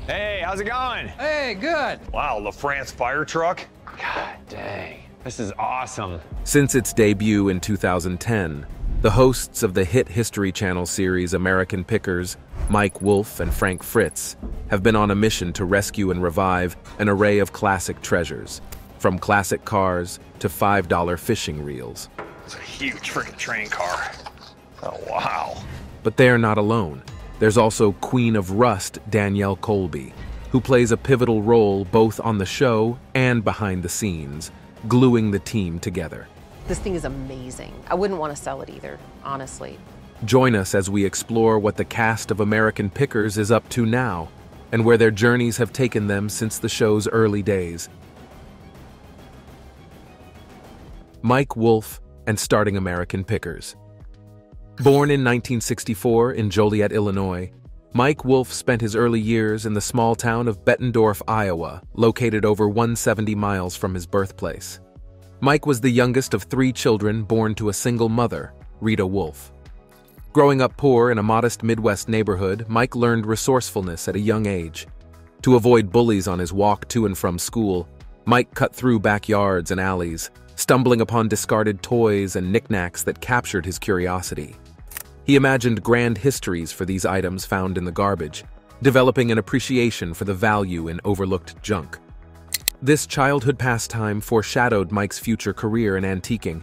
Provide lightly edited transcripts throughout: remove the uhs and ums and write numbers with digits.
Hey, how's it going? Hey, good. Wow, LaFrance fire truck? God dang, this is awesome. Since its debut in 2010, the hosts of the hit History Channel series American Pickers, Mike Wolfe and Frank Fritz, have been on a mission to rescue and revive an array of classic treasures, from classic cars to $5 fishing reels. It's a huge freaking train car. Oh, wow. But they are not alone. There's also Queen of Rust, Danielle Colby, who plays a pivotal role both on the show and behind the scenes, gluing the team together. This thing is amazing. I wouldn't want to sell it either, honestly. Join us as we explore what the cast of American Pickers is up to now, and where their journeys have taken them since the show's early days. Mike Wolfe and starting American Pickers. Born in 1964 in Joliet, Illinois, Mike Wolfe spent his early years in the small town of Bettendorf, Iowa, located over 170 miles from his birthplace. Mike was the youngest of 3 children born to a single mother, Rita Wolfe. Growing up poor in a modest Midwest neighborhood, Mike learned resourcefulness at a young age. To avoid bullies on his walk to and from school, Mike cut through backyards and alleys, stumbling upon discarded toys and knickknacks that captured his curiosity. He imagined grand histories for these items found in the garbage, developing an appreciation for the value in overlooked junk. This childhood pastime foreshadowed Mike's future career in antiquing.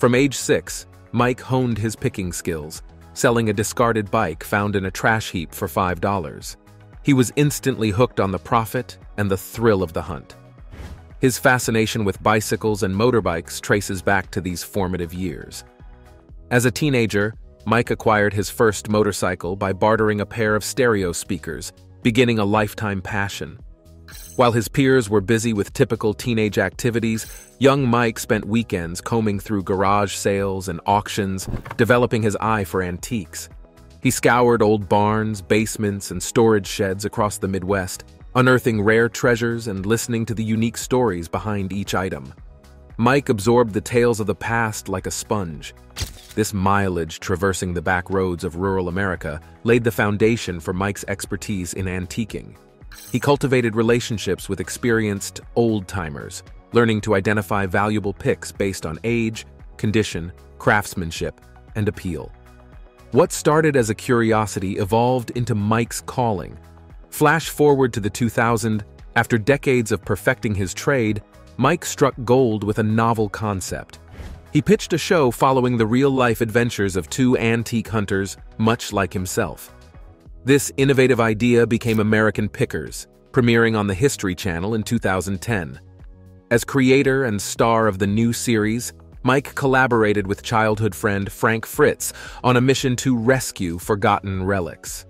From age 6, Mike honed his picking skills, selling a discarded bike found in a trash heap for $5. He was instantly hooked on the profit and the thrill of the hunt. His fascination with bicycles and motorbikes traces back to these formative years. As a teenager, Mike acquired his first motorcycle by bartering a pair of stereo speakers, beginning a lifetime passion. While his peers were busy with typical teenage activities, young Mike spent weekends combing through garage sales and auctions, developing his eye for antiques. He scoured old barns, basements, and storage sheds across the Midwest, unearthing rare treasures and listening to the unique stories behind each item. Mike absorbed the tales of the past like a sponge. This mileage traversing the back roads of rural America laid the foundation for Mike's expertise in antiquing. He cultivated relationships with experienced old-timers, learning to identify valuable picks based on age, condition, craftsmanship, and appeal. What started as a curiosity evolved into Mike's calling. Flash forward to the 2000s, after decades of perfecting his trade, Mike struck gold with a novel concept. He pitched a show following the real-life adventures of 2 antique hunters, much like himself. This innovative idea became American Pickers, premiering on the History Channel in 2010. As creator and star of the new series, Mike collaborated with childhood friend Frank Fritz on a mission to rescue forgotten relics.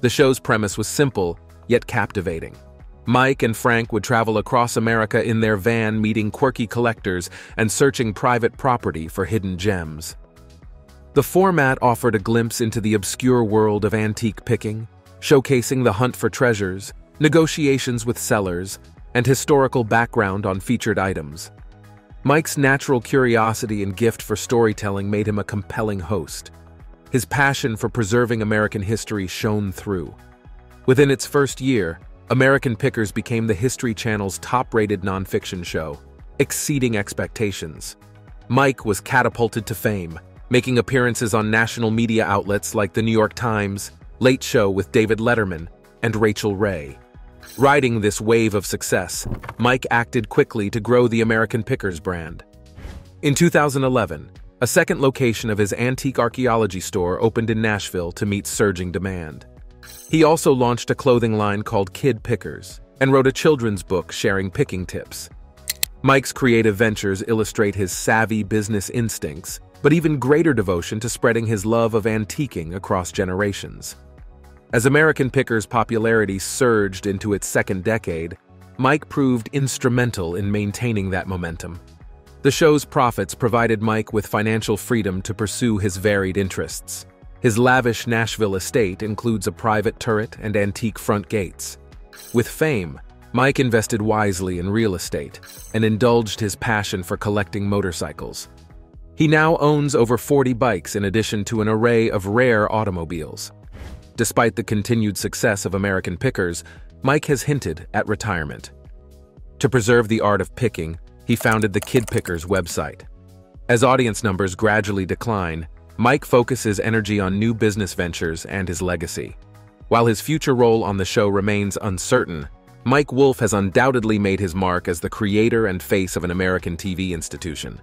The show's premise was simple, yet captivating. Mike and Frank would travel across America in their van, meeting quirky collectors and searching private property for hidden gems. The format offered a glimpse into the obscure world of antique picking, showcasing the hunt for treasures, negotiations with sellers, and historical background on featured items. Mike's natural curiosity and gift for storytelling made him a compelling host. His passion for preserving American history shone through. Within its first year, American Pickers became the History Channel's top-rated nonfiction show, exceeding expectations. Mike was catapulted to fame, making appearances on national media outlets like The New York Times, Late Show with David Letterman, and Rachel Ray. Riding this wave of success, Mike acted quickly to grow the American Pickers brand. In 2011, a second location of his antique archaeology store opened in Nashville to meet surging demand. He also launched a clothing line called Kid Pickers and wrote a children's book sharing picking tips. Mike's creative ventures illustrate his savvy business instincts, but even greater devotion to spreading his love of antiquing across generations. As American Pickers' popularity surged into its second decade, Mike proved instrumental in maintaining that momentum. The show's profits provided Mike with financial freedom to pursue his varied interests. His lavish Nashville estate includes a private turret and antique front gates. With fame, Mike invested wisely in real estate and indulged his passion for collecting motorcycles. He now owns over 40 bikes in addition to an array of rare automobiles. Despite the continued success of American Pickers, Mike has hinted at retirement. To preserve the art of picking, he founded the Kid Pickers website. As audience numbers gradually decline, Mike focuses energy on new business ventures and his legacy. While his future role on the show remains uncertain, Mike Wolfe has undoubtedly made his mark as the creator and face of an American TV institution.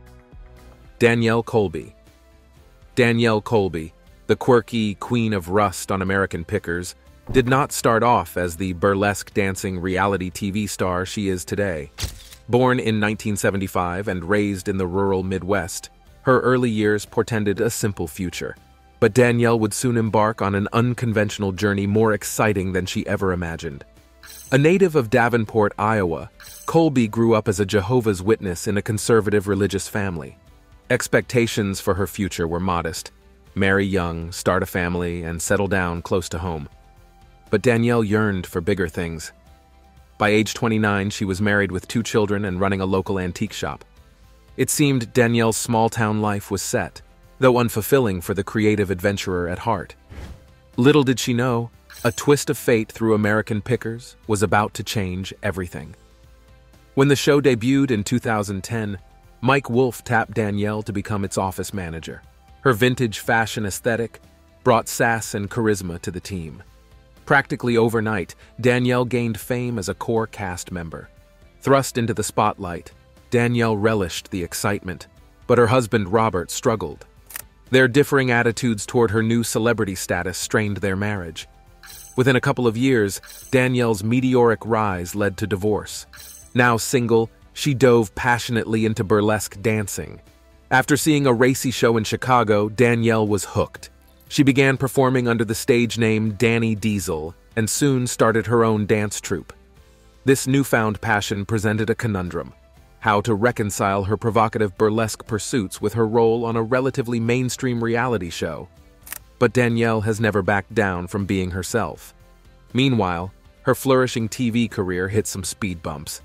Danielle Colby. Danielle Colby, the quirky Queen of Rust on American Pickers, did not start off as the burlesque dancing reality TV star she is today. Born in 1975 and raised in the rural Midwest, her early years portended a simple future. But Danielle would soon embark on an unconventional journey more exciting than she ever imagined. A native of Davenport, Iowa, Colby grew up as a Jehovah's Witness in a conservative religious family. Expectations for her future were modest: marry young, start a family, and settle down close to home. But Danielle yearned for bigger things. By age 29, she was married with 2 children and running a local antique shop. It seemed Danielle's small-town life was set, though unfulfilling for the creative adventurer at heart. Little did she know, a twist of fate through American Pickers was about to change everything. When the show debuted in 2010, Mike Wolfe tapped Danielle to become its office manager. Her vintage fashion aesthetic brought sass and charisma to the team. Practically overnight, Danielle gained fame as a core cast member. Thrust into the spotlight, Danielle relished the excitement, but her husband Robert struggled. Their differing attitudes toward her new celebrity status strained their marriage. Within a couple of years, Danielle's meteoric rise led to divorce. Now single, she dove passionately into burlesque dancing. After seeing a racy show in Chicago, Danielle was hooked. She began performing under the stage name Danny Diesel and soon started her own dance troupe. This newfound passion presented a conundrum: how to reconcile her provocative burlesque pursuits with her role on a relatively mainstream reality show. But Danielle has never backed down from being herself. Meanwhile, her flourishing TV career hit some speed bumps.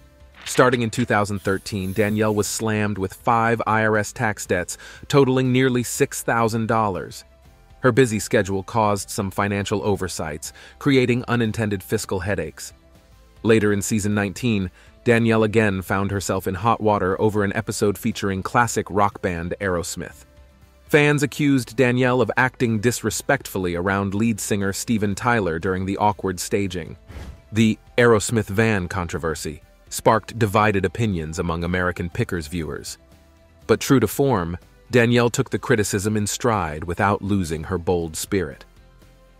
Starting in 2013, Danielle was slammed with 5 IRS tax debts totaling nearly $6,000. Her busy schedule caused some financial oversights, creating unintended fiscal headaches. Later in season 19, Danielle again found herself in hot water over an episode featuring classic rock band Aerosmith. Fans accused Danielle of acting disrespectfully around lead singer Steven Tyler during the awkward staging. The Aerosmith van controversy sparked divided opinions among American Pickers viewers. But true to form, Danielle took the criticism in stride without losing her bold spirit.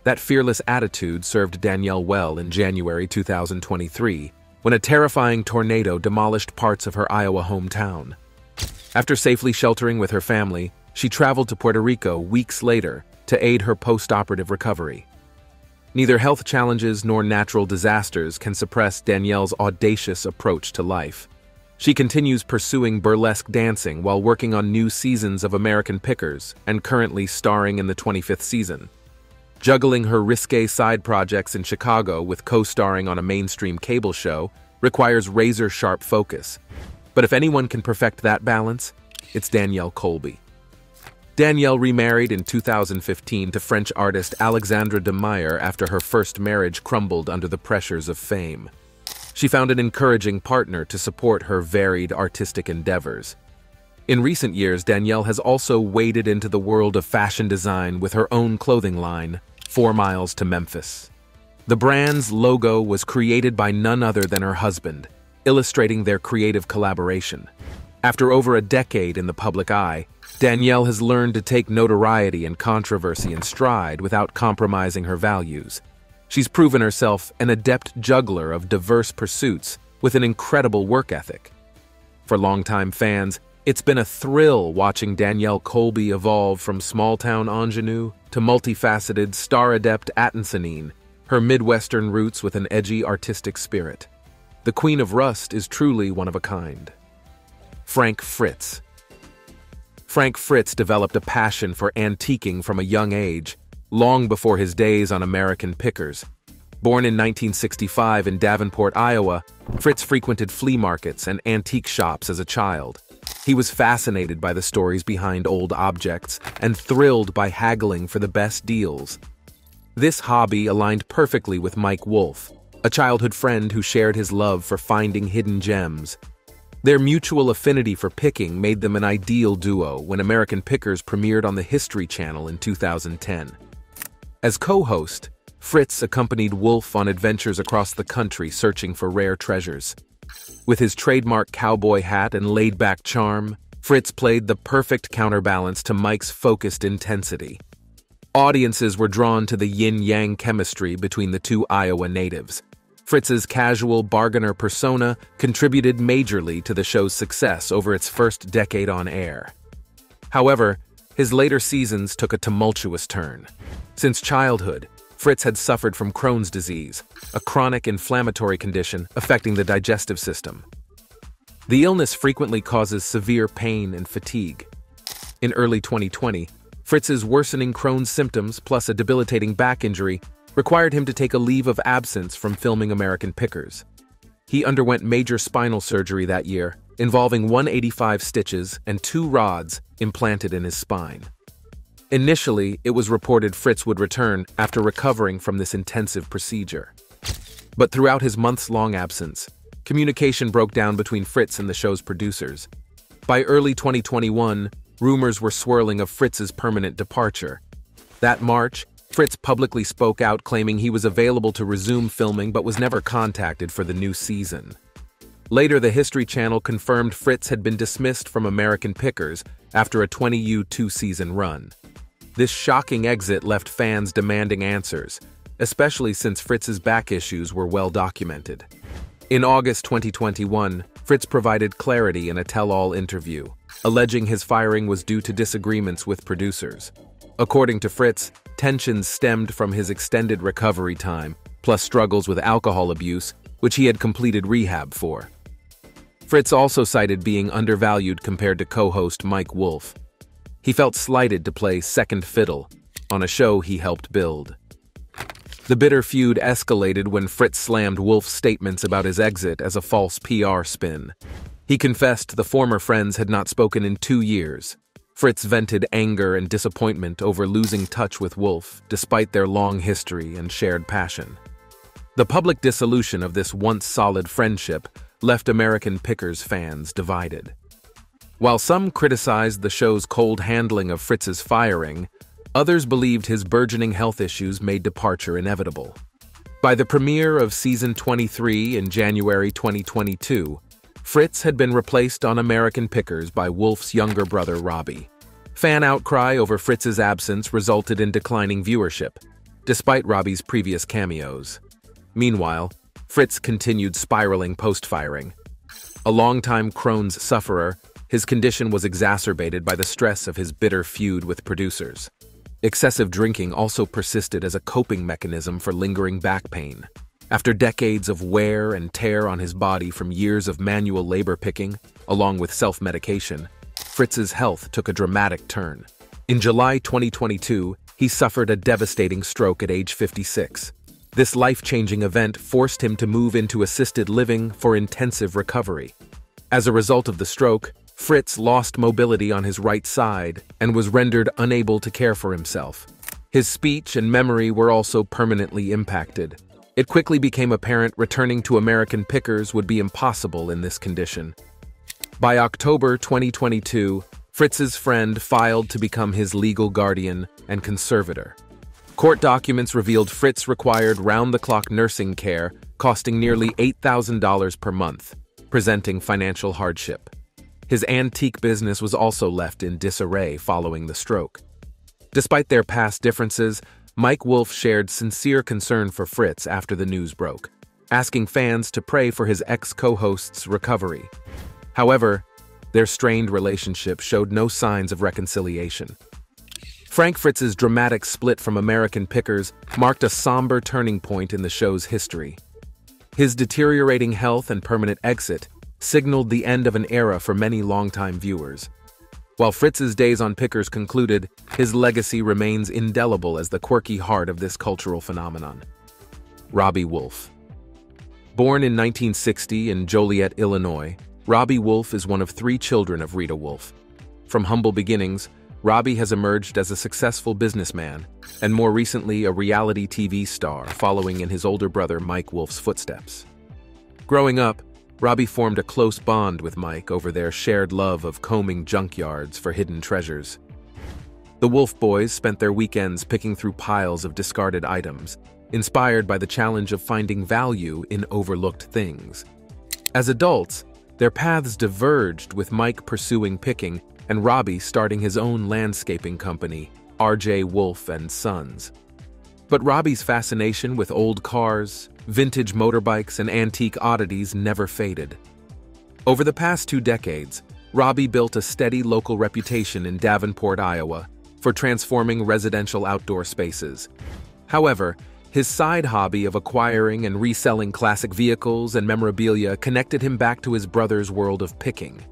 That fearless attitude served Danielle well in January 2023, when a terrifying tornado demolished parts of her Iowa hometown. After safely sheltering with her family, she traveled to Puerto Rico weeks later to aid her post-operative recovery. Neither health challenges nor natural disasters can suppress Danielle's audacious approach to life. She continues pursuing burlesque dancing while working on new seasons of American Pickers and currently starring in the 25th season. Juggling her risque side projects in Chicago with co-starring on a mainstream cable show requires razor-sharp focus. But if anyone can perfect that balance, it's Danielle Colby. Danielle remarried in 2015 to French artist Alexandra de Meyer after her first marriage crumbled under the pressures of fame. She found an encouraging partner to support her varied artistic endeavors. In recent years, Danielle has also waded into the world of fashion design with her own clothing line, 4 Miles to Memphis. The brand's logo was created by none other than her husband, illustrating their creative collaboration. After over a decade in the public eye, Danielle has learned to take notoriety and controversy in stride without compromising her values. She's proven herself an adept juggler of diverse pursuits with an incredible work ethic. For longtime fans, it's been a thrill watching Danielle Colby evolve from small-town ingenue to multifaceted star-adept Attinsonine, her Midwestern roots with an edgy artistic spirit. The Queen of Rust is truly one of a kind. Frank Fritz. Frank Fritz developed a passion for antiquing from a young age, long before his days on American Pickers. Born in 1965 in Davenport, Iowa, Fritz frequented flea markets and antique shops as a child. He was fascinated by the stories behind old objects and thrilled by haggling for the best deals. This hobby aligned perfectly with Mike Wolfe, a childhood friend who shared his love for finding hidden gems. Their mutual affinity for picking made them an ideal duo when American Pickers premiered on the History Channel in 2010. As co-host, Fritz accompanied Wolf on adventures across the country searching for rare treasures. With his trademark cowboy hat and laid-back charm, Fritz played the perfect counterbalance to Mike's focused intensity. Audiences were drawn to the yin-yang chemistry between the two Iowa natives. Fritz's casual bargainer persona contributed majorly to the show's success over its first decade on air. However, his later seasons took a tumultuous turn. Since childhood, Fritz had suffered from Crohn's disease, a chronic inflammatory condition affecting the digestive system. The illness frequently causes severe pain and fatigue. In early 2020, Fritz's worsening Crohn's symptoms plus a debilitating back injury required him to take a leave of absence from filming American Pickers. He underwent major spinal surgery that year, involving 185 stitches and 2 rods implanted in his spine. Initially, it was reported Fritz would return after recovering from this intensive procedure. But throughout his months-long absence, communication broke down between Fritz and the show's producers. By early 2021, rumors were swirling of Fritz's permanent departure. That March, Fritz publicly spoke out claiming he was available to resume filming but was never contacted for the new season. Later, the History Channel confirmed Fritz had been dismissed from American Pickers after a 20U 2-season run. This shocking exit left fans demanding answers, especially since Fritz's back issues were well documented. In August 2021, Fritz provided clarity in a tell-all interview, alleging his firing was due to disagreements with producers. According to Fritz, tensions stemmed from his extended recovery time, plus struggles with alcohol abuse, which he had completed rehab for. Fritz also cited being undervalued compared to co-host Mike Wolf. He felt slighted to play second fiddle on a show he helped build. The bitter feud escalated when Fritz slammed Wolf's statements about his exit as a false PR spin. He confessed the former friends had not spoken in 2 years. Fritz vented anger and disappointment over losing touch with Wolf, despite their long history and shared passion. The public dissolution of this once solid friendship left American Pickers fans divided. While some criticized the show's cold handling of Fritz's firing, others believed his burgeoning health issues made departure inevitable. By the premiere of Season 23 in January 2022, Fritz had been replaced on American Pickers by Wolf's younger brother Robbie. Fan outcry over Fritz's absence resulted in declining viewership, despite Robbie's previous cameos. Meanwhile, Fritz continued spiraling post-firing. A longtime Crohn's sufferer, his condition was exacerbated by the stress of his bitter feud with producers. Excessive drinking also persisted as a coping mechanism for lingering back pain. After decades of wear and tear on his body from years of manual labor picking, along with self-medication, Fritz's health took a dramatic turn. In July 2022, he suffered a devastating stroke at age 56. This life-changing event forced him to move into assisted living for intensive recovery. As a result of the stroke, Fritz lost mobility on his right side and was rendered unable to care for himself. His speech and memory were also permanently impacted. It quickly became apparent returning to American Pickers would be impossible in this condition. By October 2022, Fritz's friend filed to become his legal guardian and conservator. Court documents revealed Fritz required round-the-clock nursing care, costing nearly $8,000 per month, presenting financial hardship. His antique business was also left in disarray following the stroke. Despite their past differences, Mike Wolf shared sincere concern for Fritz after the news broke, asking fans to pray for his ex-co-host's recovery. However, their strained relationship showed no signs of reconciliation. Frank Fritz's dramatic split from American Pickers marked a somber turning point in the show's history. His deteriorating health and permanent exit signaled the end of an era for many longtime viewers. While Fritz's days on Pickers concluded, his legacy remains indelible as the quirky heart of this cultural phenomenon. Robbie Wolf. Born in 1960 in Joliet, Illinois, Robbie Wolf is one of 3 children of Rita Wolf. From humble beginnings, Robbie has emerged as a successful businessman and more recently a reality TV star, following in his older brother Mike Wolf's footsteps. Growing up, Robbie formed a close bond with Mike over their shared love of combing junkyards for hidden treasures. The Wolf boys spent their weekends picking through piles of discarded items, inspired by the challenge of finding value in overlooked things. As adults, their paths diverged, with Mike pursuing picking and Robbie starting his own landscaping company, R.J. Wolf and Sons. But Robbie's fascination with old cars, vintage motorbikes, and antique oddities never faded. Over the past 2 decades, Robbie built a steady local reputation in Davenport, Iowa, for transforming residential outdoor spaces. However, his side hobby of acquiring and reselling classic vehicles and memorabilia connected him back to his brother's world of picking.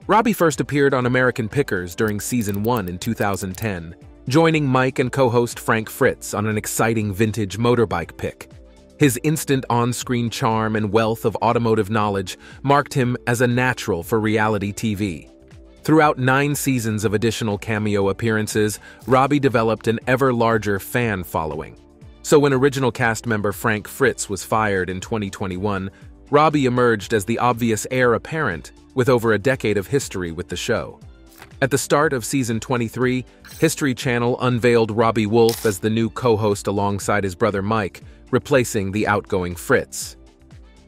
Robbie first appeared on American Pickers during Season 1 in 2010, joining Mike and co-host Frank Fritz on an exciting vintage motorbike pick. His instant on-screen charm and wealth of automotive knowledge marked him as a natural for reality TV. Throughout 9 seasons of additional cameo appearances, Robbie developed an ever larger fan following. So when original cast member Frank Fritz was fired in 2021, Robbie emerged as the obvious heir apparent with over a decade of history with the show. At the start of Season 23, History Channel unveiled Robbie Wolf as the new co-host alongside his brother Mike, replacing the outgoing Fritz.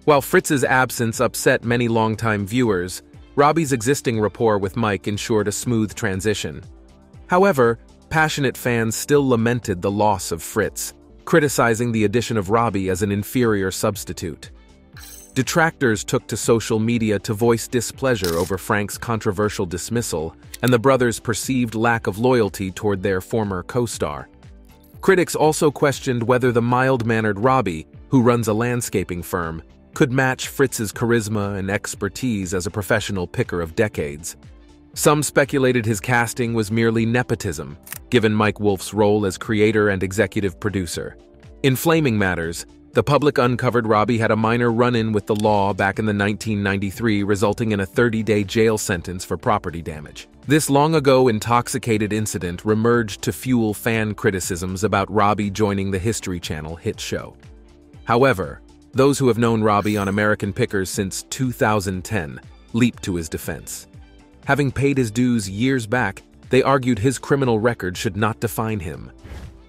While Fritz's absence upset many longtime viewers, Robbie's existing rapport with Mike ensured a smooth transition. However, passionate fans still lamented the loss of Fritz, criticizing the addition of Robbie as an inferior substitute. Detractors took to social media to voice displeasure over Frank's controversial dismissal and the brothers' perceived lack of loyalty toward their former co-star. Critics also questioned whether the mild-mannered Robbie, who runs a landscaping firm, could match Fritz's charisma and expertise as a professional picker of decades. Some speculated his casting was merely nepotism, given Mike Wolf's role as creator and executive producer. Inflaming matters, the public uncovered Robbie had a minor run-in with the law back in 1993, resulting in a 30-day jail sentence for property damage. This long-ago intoxicated incident reemerged to fuel fan criticisms about Robbie joining the History Channel hit show. However, those who have known Robbie on American Pickers since 2010 leaped to his defense. Having paid his dues years back, they argued his criminal record should not define him.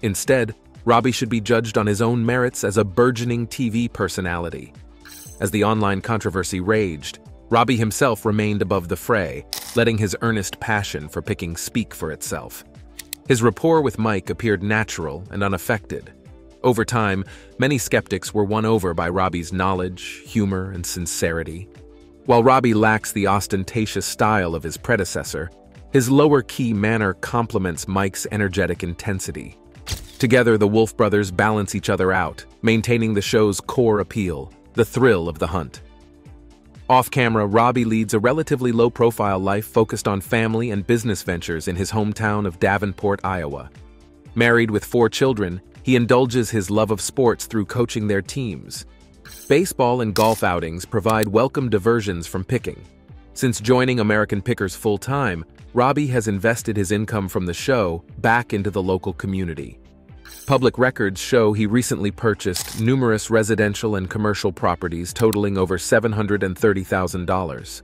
Instead, Robbie should be judged on his own merits as a burgeoning TV personality. As the online controversy raged, Robbie himself remained above the fray, letting his earnest passion for picking speak for itself. His rapport with Mike appeared natural and unaffected. Over time, many skeptics were won over by Robbie's knowledge, humor, and sincerity. While Robbie lacks the ostentatious style of his predecessor, his lower-key manner complements Mike's energetic intensity. Together, the Wolf brothers balance each other out, maintaining the show's core appeal, the thrill of the hunt. Off-camera, Robbie leads a relatively low-profile life focused on family and business ventures in his hometown of Davenport, Iowa. Married with 4 children, he indulges his love of sports through coaching their teams. Baseball and golf outings provide welcome diversions from picking. Since joining American Pickers full-time, Robbie has invested his income from the show back into the local community. Public records show he recently purchased numerous residential and commercial properties totaling over $730,000.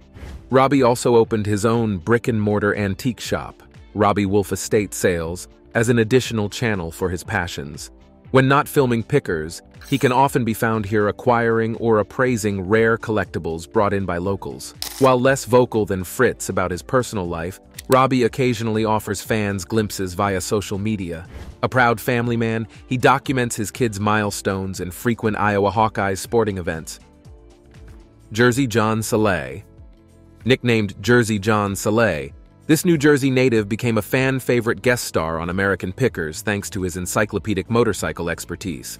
Robbie also opened his own brick-and-mortar antique shop, Robbie Wolf Estate Sales, as an additional channel for his passions. When not filming Pickers, he can often be found here acquiring or appraising rare collectibles brought in by locals. While less vocal than Fritz about his personal life, Robbie occasionally offers fans glimpses via social media. A proud family man, he documents his kids' milestones and frequent Iowa Hawkeyes sporting events. Jersey John Saleh. Nicknamed Jersey John Saleh, this New Jersey native became a fan-favorite guest star on American Pickers thanks to his encyclopedic motorcycle expertise.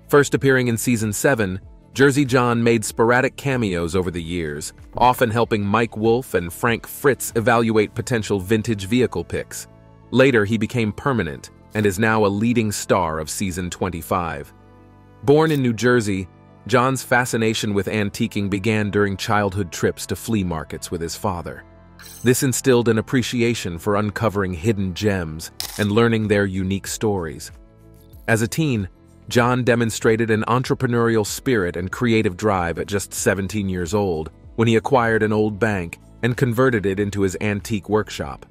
First appearing in Season 7, Jersey John made sporadic cameos over the years, often helping Mike Wolf and Frank Fritz evaluate potential vintage vehicle picks. Later, he became permanent and is now a leading star of Season 25. Born in New Jersey, John's fascination with antiquing began during childhood trips to flea markets with his father. This instilled an appreciation for uncovering hidden gems and learning their unique stories. As a teen, John demonstrated an entrepreneurial spirit and creative drive at just 17 years old when he acquired an old bank and converted it into his antique workshop.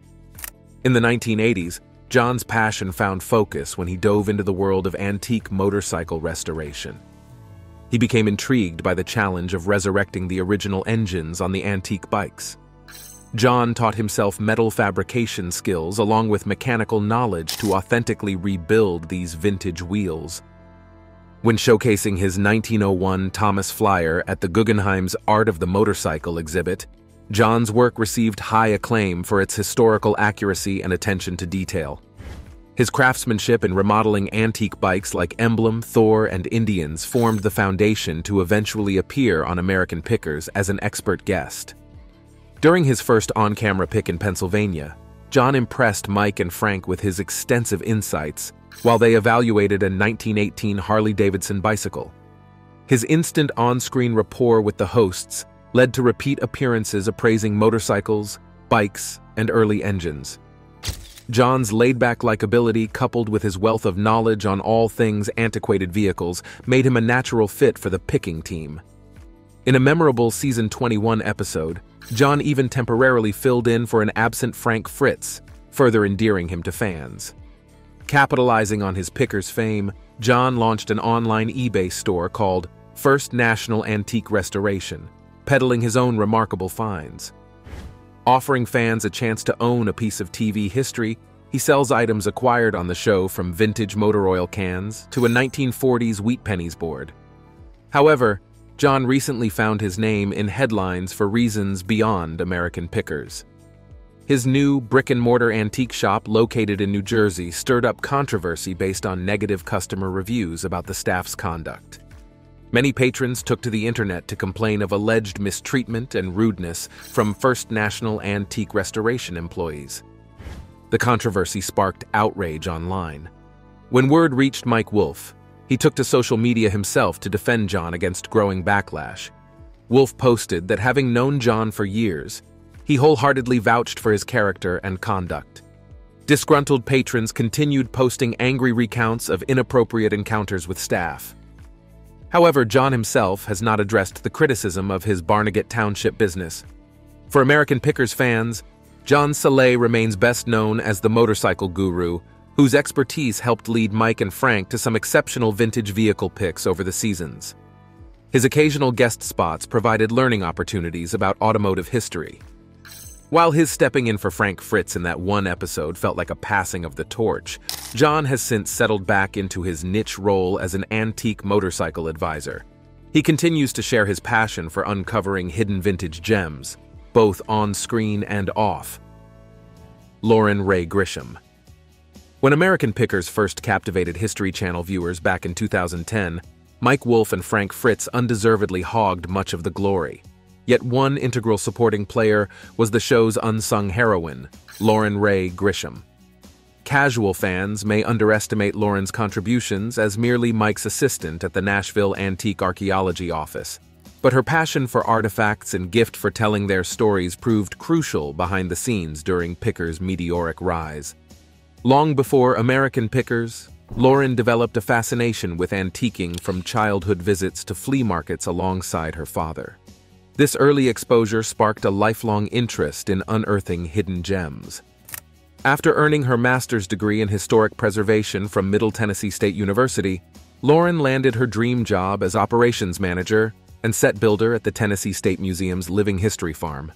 In the 1980s, John's passion found focus when he dove into the world of antique motorcycle restoration. He became intrigued by the challenge of resurrecting the original engines on the antique bikes. John taught himself metal fabrication skills along with mechanical knowledge to authentically rebuild these vintage wheels. When showcasing his 1901 Thomas Flyer at the Guggenheim's Art of the Motorcycle exhibit, John's work received high acclaim for its historical accuracy and attention to detail. His craftsmanship in remodeling antique bikes like Emblem, Thor, and Indians formed the foundation to eventually appear on American Pickers as an expert guest. During his first on-camera pick in Pennsylvania, John impressed Mike and Frank with his extensive insights while they evaluated a 1918 Harley-Davidson bicycle. His instant on-screen rapport with the hosts led to repeat appearances appraising motorcycles, bikes, and early engines. John's laid-back likability, coupled with his wealth of knowledge on all things antiquated vehicles, made him a natural fit for the picking team. In a memorable Season 21 episode, John even temporarily filled in for an absent Frank Fritz, further endearing him to fans. Capitalizing on his Pickers fame, John launched an online eBay store called First National Antique Restoration, peddling his own remarkable finds. Offering fans a chance to own a piece of TV history, he sells items acquired on the show from vintage motor oil cans to a 1940s Wheat Pennies board. However, John recently found his name in headlines for reasons beyond American Pickers. His new brick-and-mortar antique shop located in New Jersey stirred up controversy based on negative customer reviews about the staff's conduct. Many patrons took to the internet to complain of alleged mistreatment and rudeness from First National Antique Restoration employees. The controversy sparked outrage online. When word reached Mike Wolf, he took to social media himself to defend John against growing backlash. Wolf posted that having known John for years, he wholeheartedly vouched for his character and conduct. Disgruntled patrons continued posting angry recounts of inappropriate encounters with staff. However, John himself has not addressed the criticism of his Barnegat Township business. For American Pickers fans, John Saleh remains best known as the motorcycle guru, whose expertise helped lead Mike and Frank to some exceptional vintage vehicle picks over the seasons. His occasional guest spots provided learning opportunities about automotive history. While his stepping in for Frank Fritz in that one episode felt like a passing of the torch, John has since settled back into his niche role as an antique motorcycle advisor. He continues to share his passion for uncovering hidden vintage gems, both on-screen and off. Lauren Ray Grisham. When American Pickers first captivated History Channel viewers back in 2010, Mike Wolf and Frank Fritz undeservedly hogged much of the glory. Yet one integral supporting player was the show's unsung heroine, Lauren Ray Grisham. Casual fans may underestimate Lauren's contributions as merely Mike's assistant at the Nashville Antique Archaeology Office, but her passion for artifacts and gift for telling their stories proved crucial behind the scenes during Pickers' meteoric rise. Long before American Pickers, Lauren developed a fascination with antiquing from childhood visits to flea markets alongside her father. This early exposure sparked a lifelong interest in unearthing hidden gems. After earning her master's degree in historic preservation from Middle Tennessee State University, Lauren landed her dream job as operations manager and set builder at the Tennessee State Museum's Living History Farm.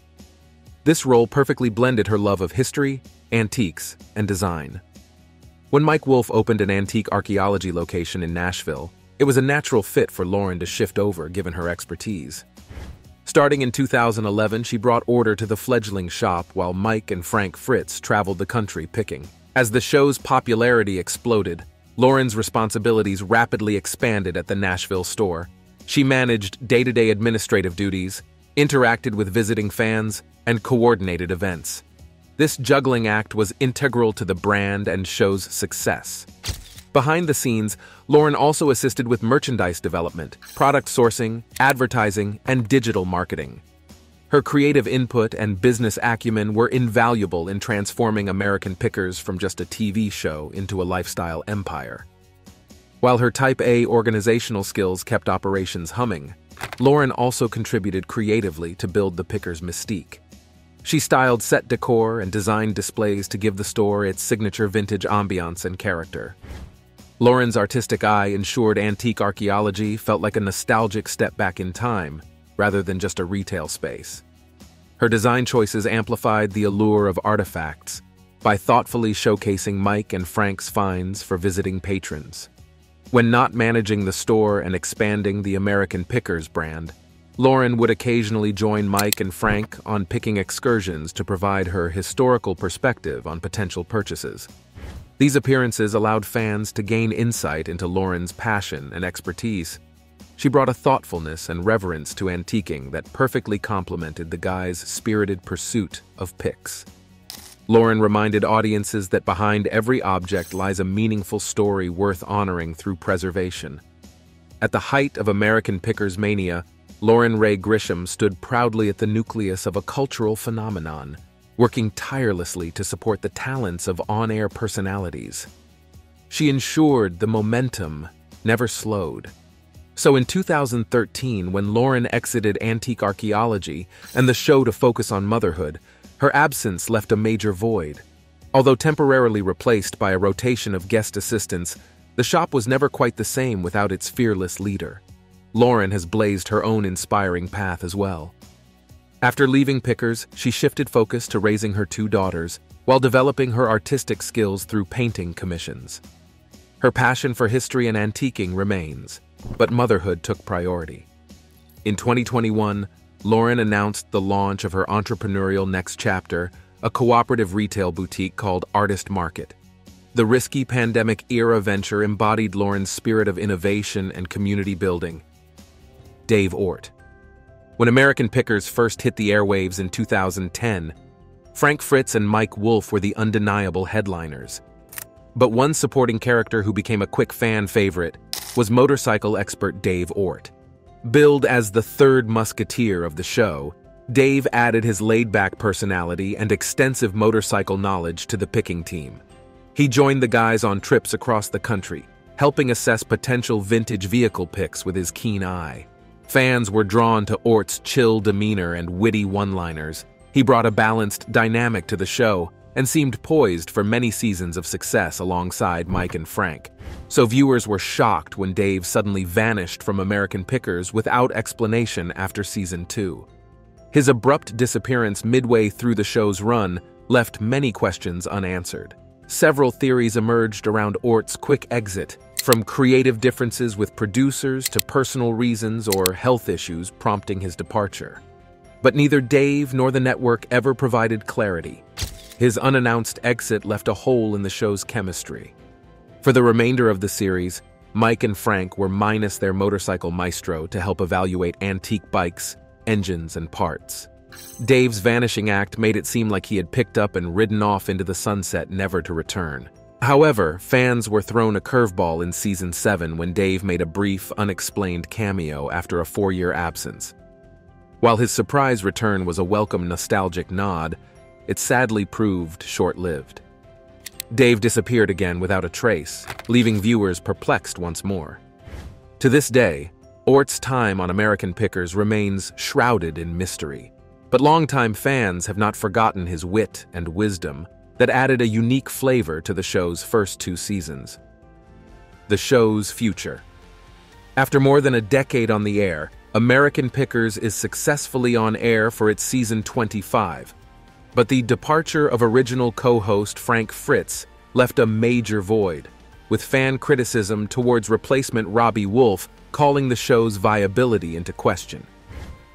This role perfectly blended her love of history, antiques, and design. When Mike Wolf opened an antique archaeology location in Nashville, it was a natural fit for Lauren to shift over given her expertise. Starting in 2011, she brought order to the fledgling shop while Mike and Frank Fritz traveled the country picking. As the show's popularity exploded, Lauren's responsibilities rapidly expanded at the Nashville store. She managed day-to-day administrative duties, interacted with visiting fans, and coordinated events. This juggling act was integral to the brand and show's success. Behind the scenes, Lauren also assisted with merchandise development, product sourcing, advertising, and digital marketing. Her creative input and business acumen were invaluable in transforming American Pickers from just a TV show into a lifestyle empire. While her Type A organizational skills kept operations humming, Lauren also contributed creatively to build the Pickers' mystique. She styled set decor and designed displays to give the store its signature vintage ambiance and character. Lauren's artistic eye ensured antique archaeology felt like a nostalgic step back in time, rather than just a retail space. Her design choices amplified the allure of artifacts by thoughtfully showcasing Mike and Frank's finds for visiting patrons. When not managing the store and expanding the American Pickers brand, Lauren would occasionally join Mike and Frank on picking excursions to provide her historical perspective on potential purchases. These appearances allowed fans to gain insight into Lauren's passion and expertise. She brought a thoughtfulness and reverence to antiquing that perfectly complemented the guy's spirited pursuit of picks. Lauren reminded audiences that behind every object lies a meaningful story worth honoring through preservation. At the height of American Pickers mania, Lauren Ray Grisham stood proudly at the nucleus of a cultural phenomenon, working tirelessly to support the talents of on-air personalities. She ensured the momentum never slowed. So in 2013, when Lauren exited antique archaeology and the show to focus on motherhood, her absence left a major void. Although temporarily replaced by a rotation of guest assistants, the shop was never quite the same without its fearless leader. Lauren has blazed her own inspiring path as well. After leaving Pickers, she shifted focus to raising her two daughters while developing her artistic skills through painting commissions. Her passion for history and antiquing remains, but motherhood took priority. In 2021, Lauren announced the launch of her entrepreneurial next chapter, a cooperative retail boutique called Artist Market. The risky pandemic-era venture embodied Lauren's spirit of innovation and community building. Dave Ort. When American Pickers first hit the airwaves in 2010, Frank Fritz and Mike Wolf were the undeniable headliners. But one supporting character who became a quick fan favorite was motorcycle expert Dave Ort. Billed as the third musketeer of the show, Dave added his laid-back personality and extensive motorcycle knowledge to the picking team. He joined the guys on trips across the country, helping assess potential vintage vehicle picks with his keen eye. Fans were drawn to Ort's chill demeanor and witty one-liners. He brought a balanced dynamic to the show and seemed poised for many seasons of success alongside Mike and Frank. So viewers were shocked when Dave suddenly vanished from American Pickers without explanation after season 2. His abrupt disappearance midway through the show's run left many questions unanswered. Several theories emerged around Ort's quick exit, from creative differences with producers to personal reasons or health issues prompting his departure. But neither Dave nor the network ever provided clarity. His unannounced exit left a hole in the show's chemistry. For the remainder of the series, Mike and Frank were minus their motorcycle maestro to help evaluate antique bikes, engines, and parts. Dave's vanishing act made it seem like he had picked up and ridden off into the sunset, never to return. However, fans were thrown a curveball in Season 7 when Dave made a brief, unexplained cameo after a 4-year absence. While his surprise return was a welcome nostalgic nod, it sadly proved short-lived. Dave disappeared again without a trace, leaving viewers perplexed once more. To this day, Ort's time on American Pickers remains shrouded in mystery, but longtime fans have not forgotten his wit and wisdom that added a unique flavor to the show's first 2 seasons. The show's future. After more than a decade on the air, American Pickers is successfully on air for its season 25, but the departure of original co-host Frank Fritz left a major void, with fan criticism towards replacement Robbie Wolf calling the show's viability into question.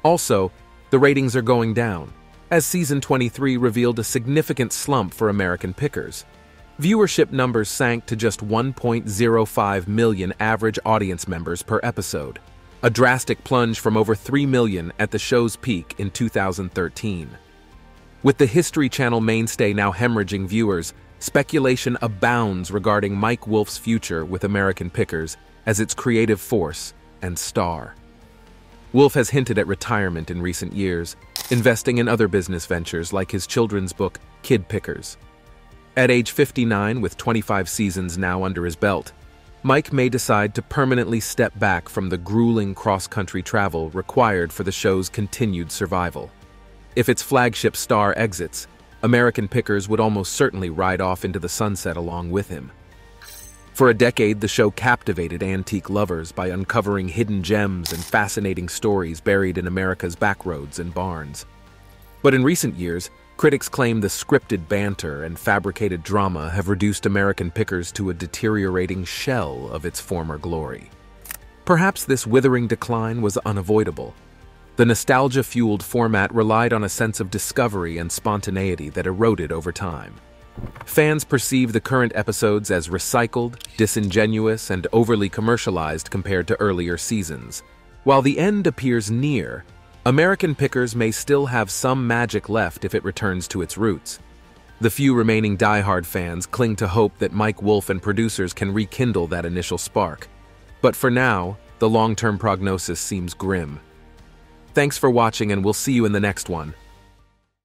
Also, the ratings are going down, as season 23 revealed a significant slump for American Pickers. Viewership numbers sank to just 1.05 million average audience members per episode, a drastic plunge from over 3 million at the show's peak in 2013. With the History Channel mainstay now hemorrhaging viewers, speculation abounds regarding Mike Wolf's future with American Pickers as its creative force and star. Wolf has hinted at retirement in recent years, investing in other business ventures like his children's book, Kid Pickers. At age 59, with 25 seasons now under his belt, Mike may decide to permanently step back from the grueling cross-country travel required for the show's continued survival. If its flagship star exits, American Pickers would almost certainly ride off into the sunset along with him. For a decade, the show captivated antique lovers by uncovering hidden gems and fascinating stories buried in America's backroads and barns. But in recent years, critics claim the scripted banter and fabricated drama have reduced American Pickers to a deteriorating shell of its former glory. Perhaps this withering decline was unavoidable. The nostalgia-fueled format relied on a sense of discovery and spontaneity that eroded over time. Fans perceive the current episodes as recycled, disingenuous, and overly commercialized compared to earlier seasons. While the end appears near, American Pickers may still have some magic left if it returns to its roots. The few remaining die-hard fans cling to hope that Mike Wolfe and producers can rekindle that initial spark. But for now, the long-term prognosis seems grim. Thanks for watching, and we'll see you in the next one.